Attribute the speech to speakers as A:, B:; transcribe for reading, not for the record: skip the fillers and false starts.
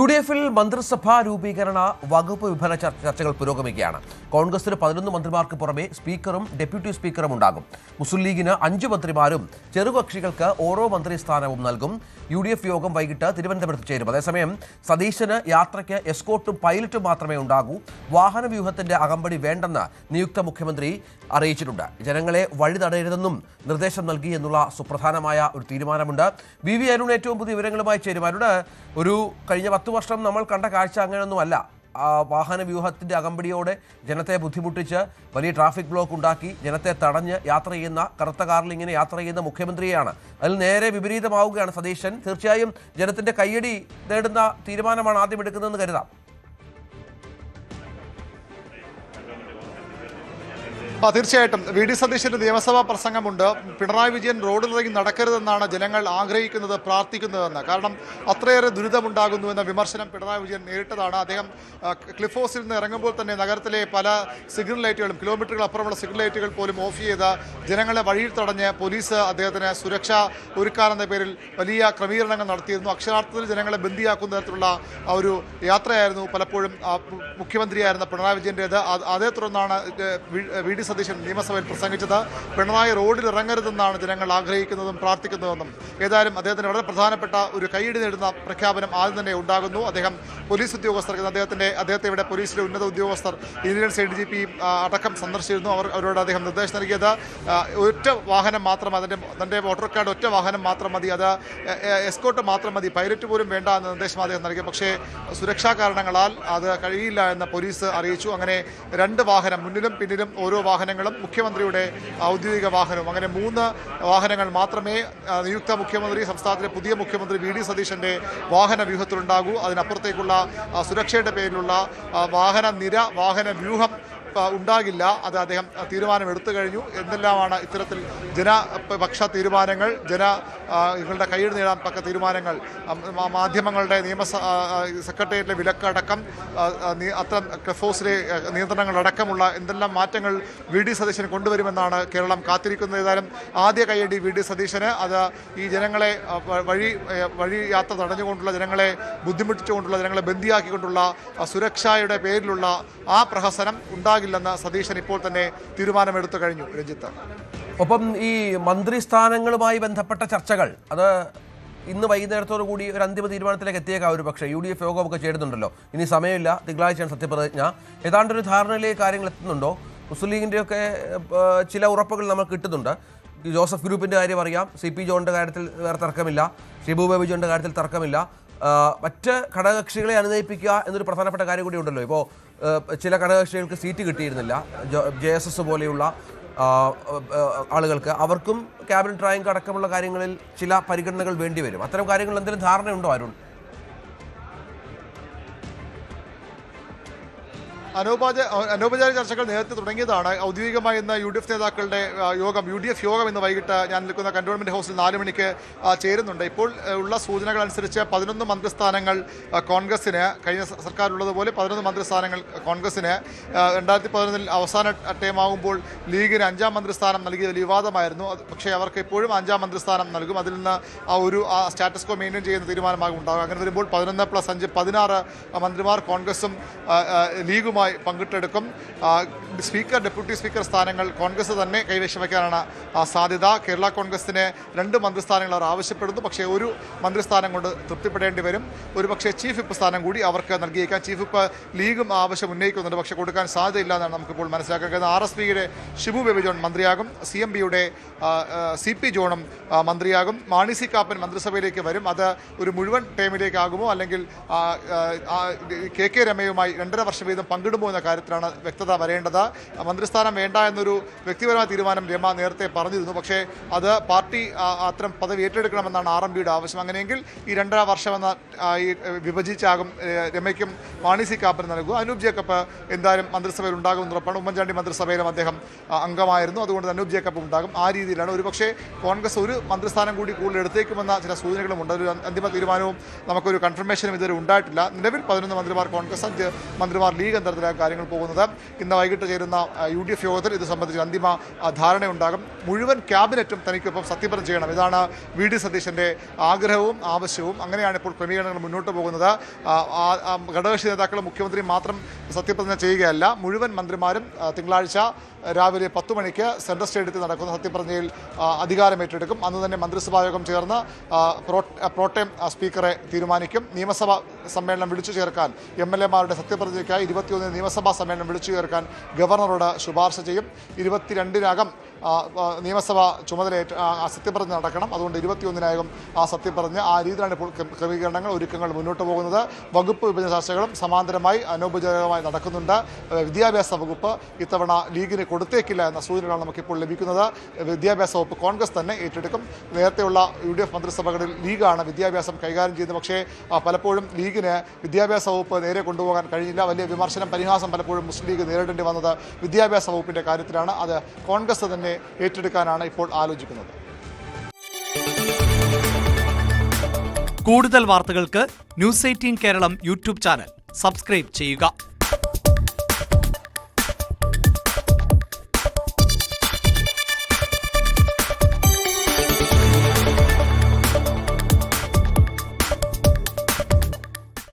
A: UDF-ൽ മന്ത്രിസഭാ രൂപീകരണ വകുപ്പ് വിഭജന ചർച്ചകൾ പുരോഗമിക്കുകയാണ്. കോൺഗ്രസിന് 11 മന്ത്രിമാർക്ക് പുറമെ സ്പീക്കറും ഡെപ്യൂട്ടി സ്പീക്കറും ഉണ്ടാകും. മുസ്ലിം ലീഗിന് 5 മന്ത്രിമാരും ചെറുകക്ഷികൾക്ക് ഓരോ മന്ത്രിസ്ഥാനവും നൽകും. UDF യോഗം വൈകിട്ട് തിരുവനന്തപുരത്ത് ചേരും. അതേസമയം സതീശന് യാത്രയ്ക്ക് എസ്കോർട്ടും പൈലറ്റും മാത്രമേ ഉണ്ടാകൂ. വാഹന വ്യൂഹത്തിന്റെ അകമ്പടി വേണ്ടെന്ന് നിയുക്ത മുഖ്യമന്ത്രി അറിയിച്ചിട്ടുണ്ട്. ജനങ്ങളെ വഴി തടയരുതെന്നും നിർദ്ദേശം നൽകി എന്നുള്ള സുപ്രധാനമായ ഒരു തീരുമാനമുണ്ട്. BV അരുൺ ഏറ്റവും പുതിയ വിവരങ്ങളുമായി ചേരും. അരുൺ, ഒരു കഴിഞ്ഞ 10 വർഷം നമ്മൾ കണ്ട കാഴ്ച അങ്ങനെയൊന്നുമല്ല. വാഹന വ്യൂഹത്തിൻ്റെ അകമ്പടിയോടെ ജനത്തെ ബുദ്ധിമുട്ടിച്ച് വലിയ ട്രാഫിക് ബ്ലോക്ക് ഉണ്ടാക്കി ജനത്തെ തടഞ്ഞ് യാത്ര ചെയ്യുന്ന, കറുത്ത കാറിൽ ഇങ്ങനെ യാത്ര ചെയ്യുന്ന മുഖ്യമന്ത്രിയെയാണ്. അതിൽ നേരെ വിപരീതമാവുകയാണ് സതീശൻ. തീർച്ചയായും ജനത്തിൻ്റെ കയ്യടി നേടുന്ന തീരുമാനമാണ് ആദ്യം എടുക്കുന്നതെന്ന് കരുതാം.
B: തീർച്ചയായിട്ടും VD സതീശന്റെ നിയമസഭാ പ്രസംഗമുണ്ട്. പിണറായി വിജയൻ റോഡിലിറങ്ങി നടക്കരുതെന്നാണ് ജനങ്ങൾ ആഗ്രഹിക്കുന്നത്, പ്രാർത്ഥിക്കുന്നതെന്ന്. കാരണം അത്രയേറെ ദുരിതമുണ്ടാകുന്നു എന്ന വിമർശനം പിണറായി വിജയൻ നേരിട്ടതാണ്. അദ്ദേഹം ക്ലിഫ് ഹൗസിൽ നിന്ന് ഇറങ്ങുമ്പോൾ തന്നെ നഗരത്തിലെ പല സിഗ്നൽ ലൈറ്റുകളും, കിലോമീറ്ററുകൾ അപ്പുറമുള്ള സിഗ്നൽ ലൈറ്റുകൾ പോലും ഓഫ് ചെയ്ത് ജനങ്ങളെ വഴിയിൽ തടഞ്ഞ് പോലീസ് അദ്ദേഹത്തിന് സുരക്ഷ ഒരുക്കാനെന്ന പേരിൽ വലിയ ക്രമീകരണങ്ങൾ നടത്തിയിരുന്നു. അക്ഷരാർത്ഥത്തിൽ ജനങ്ങളെ ബന്ദിയാക്കുന്ന തരത്തിലുള്ള ഒരു യാത്രയായിരുന്നു പലപ്പോഴും മുഖ്യമന്ത്രിയായിരുന്ന പിണറായി വിജയൻ്റേത്. അതേ തുടർന്നാണ് VD സതീശൻ നിയമസഭയിൽ പ്രസംഗിച്ചത്. പിണറായി റോഡിൽ ഇറങ്ങരുതെന്നാണ് ജനങ്ങൾ ആഗ്രഹിക്കുന്നതും പ്രാർത്ഥിക്കുന്നതെന്നും. ഏതായാലും അദ്ദേഹത്തിന് വളരെ പ്രധാനപ്പെട്ട ഒരു കൈയടി നേടുന്ന പ്രഖ്യാപനം ആദ്യം തന്നെ ഉണ്ടാകുന്നു. അദ്ദേഹം പോലീസ് ഉദ്യോഗസ്ഥർക്ക് അദ്ദേഹത്തെ ഇവിടെ പോലീസിലെ ഉന്നത ഉദ്യോഗസ്ഥർ, ഇന്റലിജൻസ് ADGP അടക്കം സന്ദർശിച്ചിരുന്നു. അവരോട് അദ്ദേഹം നിർദ്ദേശം നൽകിയത് ഒറ്റ വാഹനം മാത്രം, തൻ്റെ വോട്ടർ കാർഡ് ഒറ്റ വാഹനം മാത്രം മതി, അത് എസ്കോർട്ട് മാത്രം മതി, പൈലറ്റ് പോലും വേണ്ട എന്ന നിർദ്ദേശം അദ്ദേഹം നൽകി. പക്ഷേ സുരക്ഷാ കാരണങ്ങളാൽ അത് കഴിയില്ല എന്ന് പോലീസ് അറിയിച്ചു. അങ്ങനെ 2 വാഹനം, മുന്നിലും പിന്നിലും ഓരോ വാഹനങ്ങളും മുഖ്യമന്ത്രിയുടെ ഔദ്യോഗിക വാഹനവും, അങ്ങനെ 3 വാഹനങ്ങൾ മാത്രമേ നിയുക്ത മുഖ്യമന്ത്രി, സംസ്ഥാനത്തിലെ പുതിയ മുഖ്യമന്ത്രി VD സതീശന്റെ വാഹന വ്യൂഹത്തിലുണ്ടാകൂ. അതിനപ്പുറത്തേക്കുള്ള സുരക്ഷയുടെ പേരിലുള്ള വാഹന വ്യൂഹം ഉണ്ടാകില്ല. അത് അദ്ദേഹം തീരുമാനമെടുത്തു കഴിഞ്ഞു. എന്തെല്ലാമാണ് ഇത്തരത്തിൽ ജനപക്ഷ തീരുമാനങ്ങൾ, ജനങ്ങളുടെ കയ്യടി നേടാൻ തക്ക തീരുമാനങ്ങൾ, മാധ്യമങ്ങളുടെ സെക്രട്ടേറിയറ്റിലെ വിലക്കടക്കം, അത്തരം ക്ലിഫ് ഹൗസിലെ നിയന്ത്രണങ്ങളടക്കമുള്ള എന്തെല്ലാം മാറ്റങ്ങൾ VD സതീശൻ കൊണ്ടുവരുമെന്നാണ് കേരളം കാത്തിരിക്കുന്നത്. ഏതായാലും ആദ്യ കയ്യടി VD സതീശന്. അത് ഈ ജനങ്ങളെ വഴി യാത്ര തടഞ്ഞുകൊണ്ടുള്ള, ജനങ്ങളെ ബുദ്ധിമുട്ടിച്ചുകൊണ്ടുള്ള, ജനങ്ങളെ ബന്ദിയാക്കിക്കൊണ്ടുള്ള സുരക്ഷയുടെ പേരിലുള്ള ആ പ്രഹസനം ഉണ്ടാകില്ലെന്ന് സതീശൻ ഇപ്പോൾ തന്നെ തീരുമാനമെടുത്തു കഴിഞ്ഞു. രഞ്ജിത്ത്,
A: ഒപ്പം ഈ മന്ത്രിസ്ഥാനങ്ങളുമായി ബന്ധപ്പെട്ട ചർച്ചകൾ അത് ഇന്ന് വൈകുന്നേരത്തോടു കൂടി ഒരു അന്തിമ തീരുമാനത്തിലേക്ക് എത്തിയേക്കാം. ഒരു പക്ഷേ UDF യോഗമൊക്കെ ചേരുന്നുണ്ടല്ലോ, ഇനി സമയമില്ല, തിങ്കളാഴ്ചയാണ് സത്യപ്രതിജ്ഞ. ഏതാണ്ടൊരു ധാരണയിലേക്ക് കാര്യങ്ങൾ എത്തുന്നുണ്ടോ? മുസ്ലിം ലീഗിൻ്റെയൊക്കെ ചില ഉറപ്പുകൾ നമുക്ക് കിട്ടുന്നുണ്ട്. ജോസഫ് ഗ്രൂപ്പിൻ്റെ കാര്യം അറിയാം, CP ജോണിൻ്റെ കാര്യത്തിൽ വേറെ തർക്കമില്ല, ഷിബു ബേബി ജോണിൻ്റെ കാര്യത്തിൽ തർക്കമില്ല. മറ്റ് ഘടകകക്ഷികളെ അനുനയിപ്പിക്കുക എന്നൊരു പ്രധാനപ്പെട്ട കാര്യം കൂടി ഉണ്ടല്ലോ. ഇപ്പോൾ ചില ഘടകകക്ഷികൾക്ക് സീറ്റ് കിട്ടിയിരുന്നില്ല, JSS പോലെയുള്ള ആളുകൾക്ക്, അവർക്കും ക്യാബിനറ്റ് റാങ്ക് അടക്കമുള്ള കാര്യങ്ങളിൽ ചില പരിഗണനകൾ വേണ്ടിവരും. അത്തരം കാര്യങ്ങൾ എന്തെങ്കിലും ധാരണയുണ്ടോ അരുൺ?
B: അനൗപചാരിക ചർച്ചകൾ നേരത്തെ തുടങ്ങിയതാണ്. ഔദ്യോഗികമായി ഇന്ന് UDF നേതാക്കളുടെ UDF യോഗം ഇന്ന് വൈകിട്ട് ഞാൻ നിൽക്കുന്ന കന്റോൺമെന്റ് ഹൗസിൽ 4 മണിക്ക് ചേരുന്നുണ്ട്. ഇപ്പോൾ ഉള്ള സൂചനകൾ അനുസരിച്ച് 11 മന്ത്രിസ്ഥാനങ്ങൾ കോൺഗ്രസിന്, കഴിഞ്ഞ സർക്കാരുള്ളതുപോലെ 11 മന്ത്രിസ്ഥാനങ്ങൾ കോൺഗ്രസിന്. 2011 അവസാന ടൈമാകുമ്പോൾ ലീഗിന് 5-ാം മന്ത്രിസ്ഥാനം നൽകിയത് വിവാദമായിരുന്നു. പക്ഷേ അവർക്ക് എപ്പോഴും 5-ാം മന്ത്രിസ്ഥാനം നൽകും. അതിൽ നിന്ന് ആ സ്റ്റാറ്റസ് കോ മെയിൻറ്റെയിൻ ചെയ്യുന്ന തീരുമാനമാകും ഉണ്ടാകും. അങ്ങനെ വരുമ്പോൾ 11+5 16 മന്ത്രിമാർ കോൺഗ്രസും ലീഗുമായി പങ്കിട്ടെടുക്കും. സ്പീക്കർ, ഡെപ്യൂട്ടി സ്പീക്കർ സ്ഥാനങ്ങൾ കോൺഗ്രസ് തന്നെ കൈവശം വയ്ക്കാനാണ് സാധ്യത. കേരള കോൺഗ്രസിന് 2 മന്ത്രിസ്ഥാനങ്ങൾ അവർ ആവശ്യപ്പെടുന്നു. പക്ഷേ ഒരു മന്ത്രിസ്ഥാനം കൊണ്ട് തൃപ്തിപ്പെടേണ്ടി വരും. ഒരുപക്ഷെ ചീഫ് വിപ്പ് സ്ഥാനം കൂടി അവർക്ക് നൽകിയേക്കാം. ചീഫ് വിപ്പ് ലീഗും ആവശ്യം ഉന്നയിക്കുന്നുണ്ട്, പക്ഷേ കൊടുക്കാൻ സാധ്യതയില്ല എന്നാണ് നമുക്കിപ്പോൾ മനസ്സിലാക്കാൻ കഴിയുന്നത്. RSPയുടെ ഷിബു ബേബി ജോൺ മന്ത്രിയാകും, CMBയുടെ CP ജോണും മന്ത്രിയാകും. മാണി സി കാപ്പൻ മന്ത്രിസഭയിലേക്ക് വരും. അത് ഒരു മുഴുവൻ ടൈമിലേക്കാകുമോ അല്ലെങ്കിൽ KK രമയുമായി 2.5 വർഷം വീതം പങ്കിടുമോ എന്ന കാര്യത്തിലാണ് വ്യക്തത വരേണ്ടത്. മന്ത്രിസ്ഥാനം വേണ്ട എന്നൊരു വ്യക്തിപരമായ തീരുമാനം രമ നേരത്തെ പറഞ്ഞിരുന്നു. പക്ഷേ അത് പാർട്ടി അത്തരം പദവി ഏറ്റെടുക്കണമെന്നാണ് RMPയുടെ ആവശ്യം. അങ്ങനെയെങ്കിൽ ഈ 2.5 വർഷം എന്ന വിഭജിച്ചാകും രമയ്ക്കും മാണി സി കാപ്പന് നൽകുക. അനൂപ് ജേക്കബ് എന്തായാലും മന്ത്രിസഭയിൽ ഉണ്ടാകുമെന്ന് ഉറപ്പാണ്. ഉമ്മൻചാണ്ടി മന്ത്രിസഭയിലും അദ്ദേഹം അംഗമായിരുന്നു. അതുകൊണ്ട് അനൂപ് ജേക്കബ് ഉണ്ടാകും. ആ രീതിയിലാണ്. ഒരുപക്ഷേ കോൺഗ്രസ് ഒരു മന്ത്രിസ്ഥാനം കൂടി കൂടുതൽ എടുത്തേക്കുമെന്ന ചില സൂചനകളുമുണ്ട്. ഒരു അന്തിമ തീരുമാനവും നമുക്കൊരു കൺഫർമേഷനും ഇതുവരെ ഉണ്ടായിട്ടില്ല. നിലവിൽ 11 മന്ത്രിമാർ കോൺഗ്രസ്, 5 മന്ത്രിമാർ ലീഗ് എന്ന തരത്തിൽ രീതിയിലാണ് കാര്യങ്ങൾ പോകുന്നത്. ഇന്ന് വൈകിട്ട് ചേരുന്ന UDF യോഗത്തിൽ ഇത് സംബന്ധിച്ച് അന്തിമ ധാരണയുണ്ടാകും. മുഴുവൻ ക്യാബിനറ്റും തനിക്കൊപ്പം സത്യപ്രതിജ്ഞ ചെയ്യണം. ഇതാണ് VD സതീശൻ്റെ ആഗ്രഹവും ആവശ്യവും. അങ്ങനെയാണ് ഇപ്പോൾ ക്രമീകരണങ്ങൾ മുന്നോട്ട് പോകുന്നത്. ഘടകകക്ഷി നേതാക്കളും മുഖ്യമന്ത്രിയും മാത്രം സത്യപ്രതിജ്ഞ ചെയ്യുകയല്ല, മുഴുവൻ മന്ത്രിമാരും തിങ്കളാഴ്ച രാവിലെ 10 മണിക്ക് സെൻട്രൽ സ്റ്റേഡിയത്തിൽ നടക്കുന്ന സത്യപ്രതിജ്ഞയിൽ അധികാരമേറ്റെടുക്കും. അന്ന് തന്നെ മന്ത്രിസഭായോഗം ചേർന്ന് പ്രോട്ടേം സ്പീക്കറെ തീരുമാനിക്കും. നിയമസഭാ സമ്മേളനം വിളിച്ചു ചേർക്കാൻ MLA-മാരുടെ സത്യപ്രതിജ്ഞയ്ക്കായി 21 നിയമസഭാ സമ്മേളനം വിളിച്ചു ചേർക്കാൻ ഗവർണറോട് ശുപാർശ ചെയ്യും. 22-നകം നിയമസഭ ചുമതലയേറ്റ സത്യപ്രതിജ്ഞ നടക്കണം. അതുകൊണ്ട് 21-നകം ആ സത്യപ്രതിജ്ഞ. ആ രീതിയിലാണ് ഇപ്പോൾ ക്രമീകരണങ്ങൾ ഒരുക്കങ്ങൾ മുന്നോട്ട് പോകുന്നത്. വകുപ്പ് വിഭജന ചർച്ചകളും സമാന്തരമായി അനൗപചാരികമായി നടക്കുന്നുണ്ട്. വിദ്യാഭ്യാസ വകുപ്പ് ഇത്തവണ ലീഗിന് കൊടുത്തേക്കില്ല എന്ന സൂചനകളാണ് നമുക്കിപ്പോൾ ലഭിക്കുന്നത്. വിദ്യാഭ്യാസ വകുപ്പ് കോൺഗ്രസ് തന്നെ ഏറ്റെടുക്കും. നേരത്തെയുള്ള UDF മന്ത്രിസഭകളിൽ ലീഗാണ് വിദ്യാഭ്യാസം കൈകാര്യം ചെയ്യുന്നത്. പക്ഷേ പലപ്പോഴും ലീഗിന് വിദ്യാഭ്യാസ വകുപ്പ് നേരെ കൊണ്ടുപോകാൻ കഴിഞ്ഞില്ല. വലിയ വിമർശനം, പരിഹാസം പലപ്പോഴും മുസ്ലിം ലീഗ് നേരിടേണ്ടി വന്നത് വിദ്യാഭ്യാസ വകുപ്പിൻ്റെ കാര്യത്തിലാണ്. അത് കോൺഗ്രസ് തന്നെ ഏറ്റെടുക്കാനാണ് ഇപ്പോൾ ആലോചിക്കുന്നത്.
C: കൂടുതൽ വാർത്തകൾക്ക് News 18 Keralam YouTube channel subscribe ചെയ്യുക.